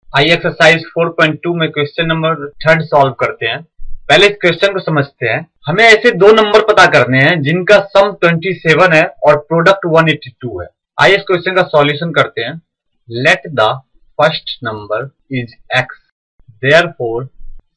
आइए एक्सरसाइज 4.2 में question number 3 solve करते हैं। पहले इस क्वेश्चन को समझते हैं। हमें ऐसे दो नंबर पता करने हैं जिनका सम 27 है और प्रोडक्ट 182 है। आइए इस क्वेश्चन का सॉल्यूशन करते हैं। Let the first number is x, therefore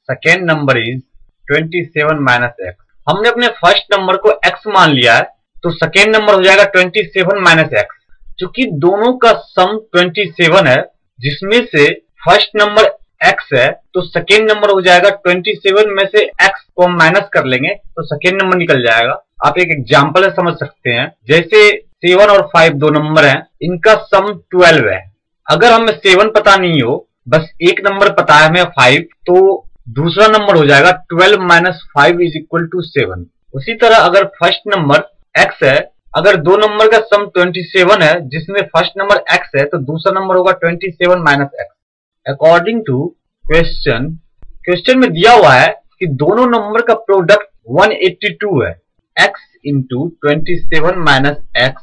second number is 27 minus x। हमने अपने फर्स्ट नंबर को x मान लिया है, तो सेकेंड नंबर हो जाएगा 27 माइनस x। चूंकि दोनों का सम 27 है, जिसमें से फर्स्ट नंबर x है, तो सेकेंड नंबर हो जाएगा 27 में से x को हम माइनस कर लेंगे तो सेकेंड नंबर निकल जाएगा। आप एक एग्जांपल से समझ सकते हैं। जैसे 7 और 5 दो नंबर हैं, इनका सम 12 है। अगर हमें 7 पता नहीं हो, बस एक नंबर पता है हमें 5, तो दूसरा नंबर हो जाएगा 12 माइनस 5 इज इक्वल टू 7। उसी तरह अगर फर्स्ट नंबर x है, अगर दो नंबर का सम 27 है जिसमें फर्स्ट नंबर x है, तो दूसरा नंबर होगा 27 minus x। According to question में दिया हुआ है कि दोनों नंबर का प्रोडक्ट 182 है। x into 27 minus x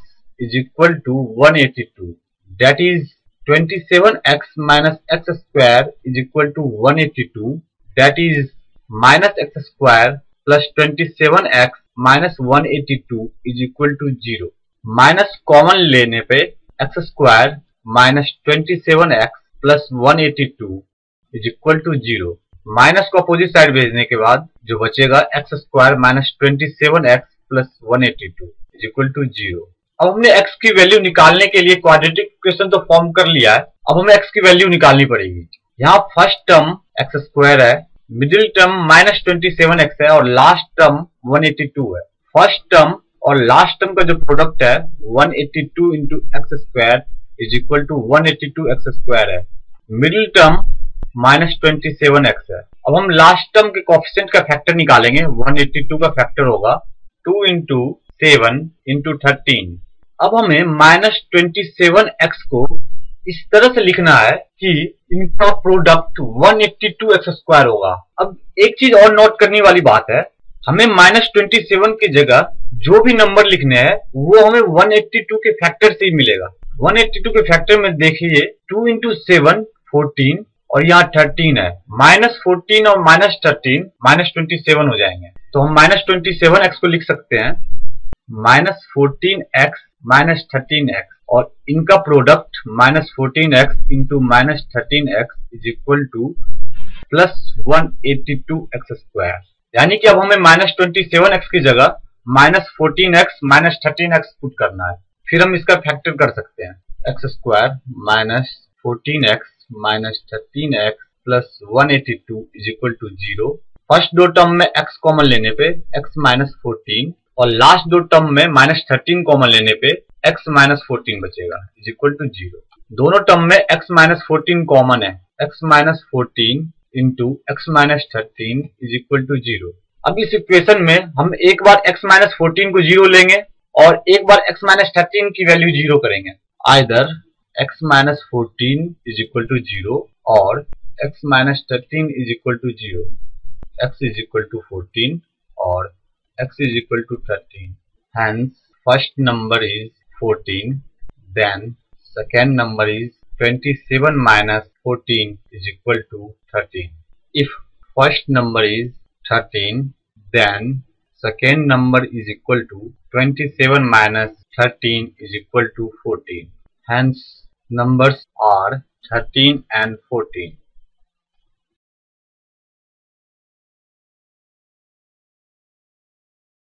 is equal to 182, that is 27x minus x square is equal to 182, that is minus x square plus 27x minus 182 is equal to 0। Minus common लेने पे x square minus 27x plus 182 is equal to 0। Minus को opposite side भेजने के बाद जो बचेगा x square minus 27x plus 182 is equal to 0। अब हमने x की वैल्यू निकालने के लिए क्वाड्रेटिक इक्वेशन तो फॉर्म कर लिया है। अब हमें x की वैल्यू निकालनी पड़ेगी। यहाँ फर्स्ट टर्म x स्क्वायर है, मिडिल टर्म माइनस 27x है और लास्ट टर्म 182 है। फर्स्ट टर्म और लास्ट टर्म का जो प्रोडक्ट है 182 into x square is equal to 182 x square है। मिडिल टर्म माइनस 27x है। अब हम लास्ट टर्म के कोएफिशिएंट का फैक्टर निकालेंगे। 182 का फैक्टर होगा 2 इंटू 7 इंटू 13। अब हमें माइनस 27x को इस तरह से लिखना है कि इनका प्रोडक्ट 182 एक्स स्क्वायर होगा। अब एक चीज और नोट करने वाली बात है, हमें माइनस 27 की जगह जो भी नंबर लिखने हैं वो हमें 182 के फैक्टर से ही मिलेगा। 182 के फैक्टर में देखिए 2 इंटू 7 14 और यहाँ 13 है। माइनस 14 और माइनस 13 माइनस 27 हो जाएंगे, तो हम माइनस 27x को लिख सकते हैं माइनस 14x माइनस 13x, और इनका product minus 14x into minus 13x is equal two plus 182 x square. यानी कि अब हमें माइनस 27x की जगह minus 14x minus 13x put करना है। फिर हम इसका फैक्टर कर सकते हैं। X square minus 14x minus 13x plus 182 is equal to 0। First दो टर्म में x कॉमन लेने पे x माइनस 14 और लास्ट दो टर्म में माइनस 13 कॉमन लेने पे x माइनस 14 बचेगा इज इक्वल टू 0। दोनों टर्म में x माइनस 14 कॉमन है। x minus 14 into x minus 13 is equal to 0। अब इस इक्वेशन में हम एक बार x माइनस 14 को 0 लेंगे और एक बार x माइनस 13 की वैल्यू 0 करेंगे। Either x minus 14 is equal to 0 और x minus 13 is equal to 0। x is equal to 14 और x is equal to 13। Hence first number is 14, then second number is 27 minus 14 is equal to 13. If first number is 13, then second number is equal to 27 minus 13 is equal to 14. Hence numbers are 13 and 14.